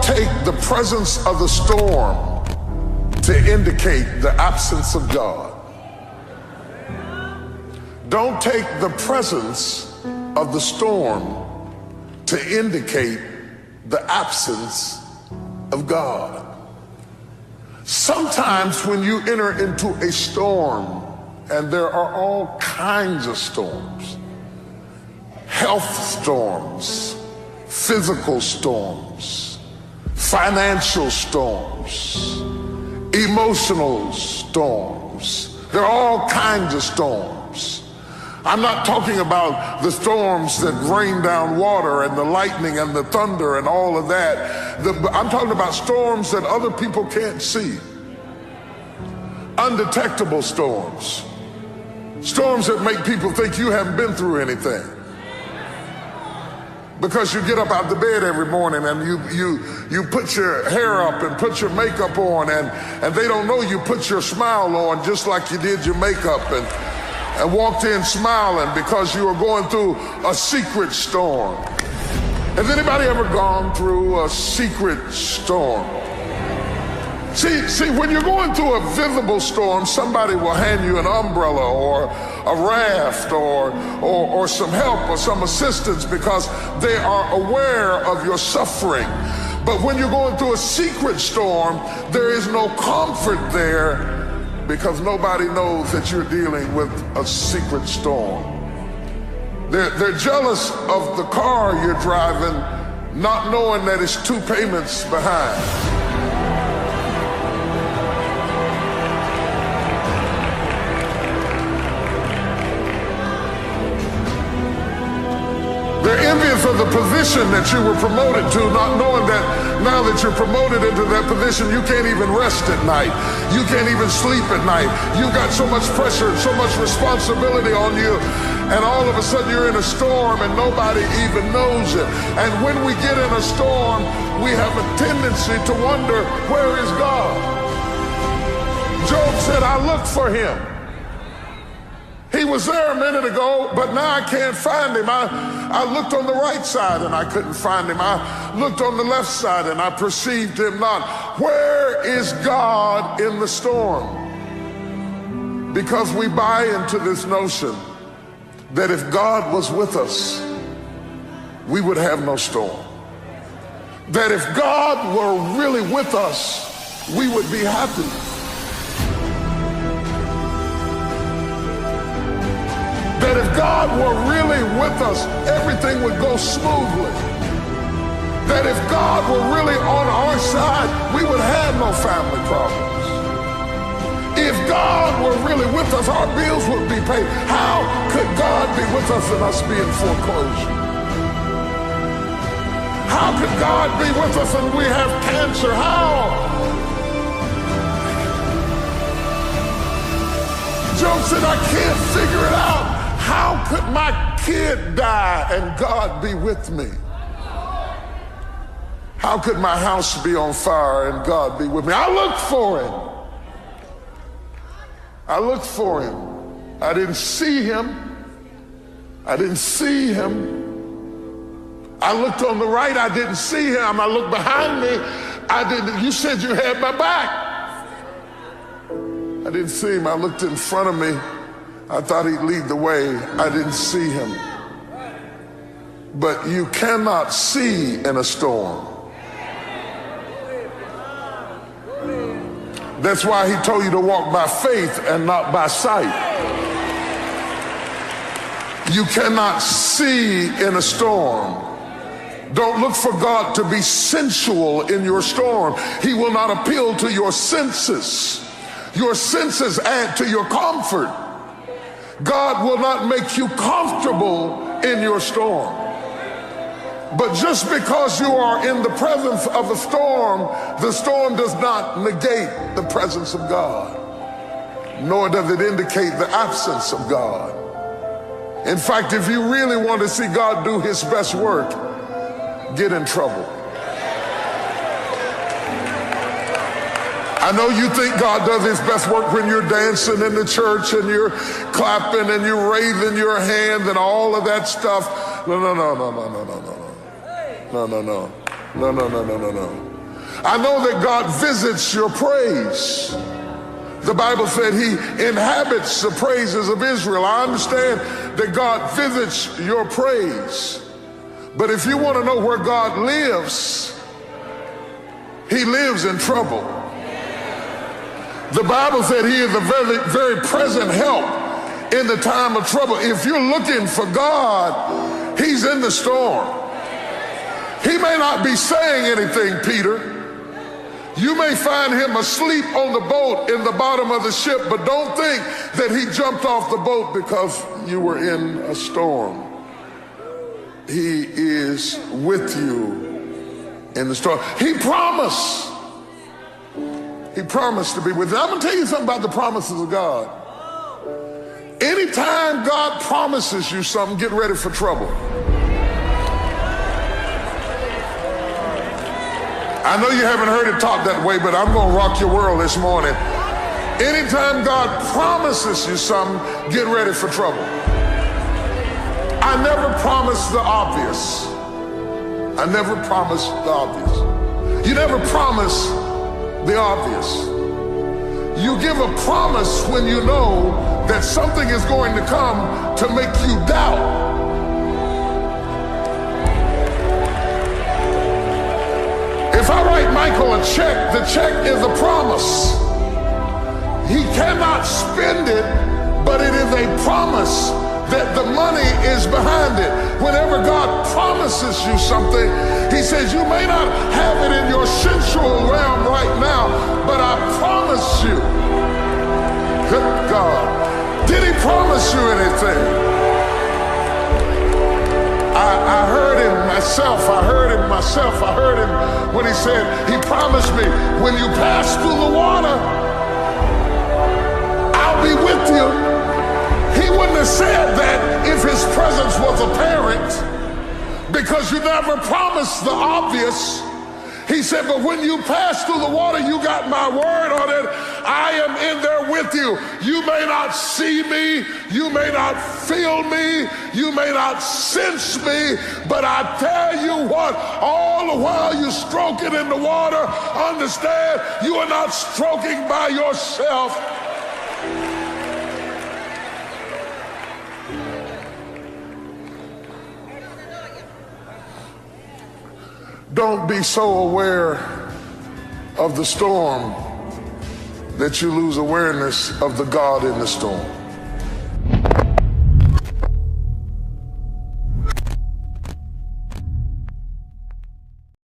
take the presence of the storm to indicate the absence of God. Don't take the presence of the storm to indicate the absence of God. Sometimes when you enter into a storm, and there are all kinds of storms, health storms, physical storms, financial storms, emotional storms. There are all kinds of storms. I'm not talking about the storms that rain down water and the lightning and the thunder and all of that. I'm talking about storms that other people can't see. Undetectable storms. Storms that make people think you haven't been through anything. Because you get up out the bed every morning and you put your hair up and put your makeup on, and they don't know you put your smile on just like you did your makeup, and walked in smiling because you were going through a secret storm. Has anybody ever gone through a secret storm? See, when you're going through a visible storm, somebody will hand you an umbrella or a raft or some help or some assistance because they are aware of your suffering. But when you're going through a secret storm, there is no comfort there because nobody knows that you're dealing with a secret storm. They're jealous of the car you're driving, not knowing that it's 2 payments behind. They're envious of the position that you were promoted to, not knowing that now that you're promoted into that position, you can't even rest at night. You can't even sleep at night. You got so much pressure and so much responsibility on you, and all of a sudden you're in a storm and nobody even knows it. And when we get in a storm, we have a tendency to wonder, where is God? Job said, I looked for him. He was there a minute ago, but now I can't find him. I looked on the right side and I couldn't find him. I looked on the left side and I perceived him not. Where is God in the storm? Because we buy into this notion that if God was with us, we would have no storm. That if God were really with us, we would be happy. That if God were really with us, everything would go smoothly. That if God were really on our side, we would have no family problems. If God were really with us, our bills would be paid. How could God be with us and us be in foreclosure? How could God be with us and we have cancer? How? Job said, I can't figure it out. How could my kid die and God be with me? How could my house be on fire and God be with me? I looked for him. I looked for him. I didn't see him. I didn't see him. I looked on the right. I didn't see him. I looked behind me. I didn't. You said you had my back. I didn't see him. I looked in front of me. I thought he'd lead the way. I didn't see him. But you cannot see in a storm. That's why he told you to walk by faith and not by sight. You cannot see in a storm. Don't look for God to be sensual in your storm. He will not appeal to your senses. Your senses add to your comfort. God will not make you comfortable in your storm. But just because you are in the presence of the storm does not negate the presence of God, nor does it indicate the absence of God. In fact, if you really want to see God do his best work, get in trouble. I know you think God does his best work when you're dancing in the church and you're clapping and you're raising your hands and all of that stuff. No. I know that God visits your praise. The Bible said he inhabits the praises of Israel. I understand that God visits your praise. But if you want to know where God lives, he lives in trouble. The Bible said he is a very, very present help in the time of trouble. If you're looking for God, he's in the storm. He may not be saying anything, Peter. You may find him asleep on the boat in the bottom of the ship, but don't think that he jumped off the boat because you were in a storm. He is with you in the storm. He promised to be with you. I'm going to tell you something about the promises of God. Anytime God promises you something, get ready for trouble. I know you haven't heard it taught that way, but I'm going to rock your world this morning. Anytime God promises you something, get ready for trouble. I never promise the obvious. I never promise the obvious. You never promise the obvious. You give a promise when you know that something is going to come to make you doubt. If I write Michael a check, the check is a promise. He cannot spend it, but it is a promise that the money is behind it. Whenever God promises you something, he says you may not have it in your sensual realm right now, but I promise you. Good God. Did he promise you anything? I heard him myself. I heard him when he said, he promised me, when you pass through the water, I'll be with you. He wouldn't have said that if his presence was apparent, because you never promised the obvious. He said, but when you pass through the water, you got my word on it. I am in there with you. You may not see me. You may not feel me. You may not sense me. But I tell you what, all the while you're stroking in the water, understand you are not stroking by yourself. Don't be so aware of the storm that you lose awareness of the God in the storm.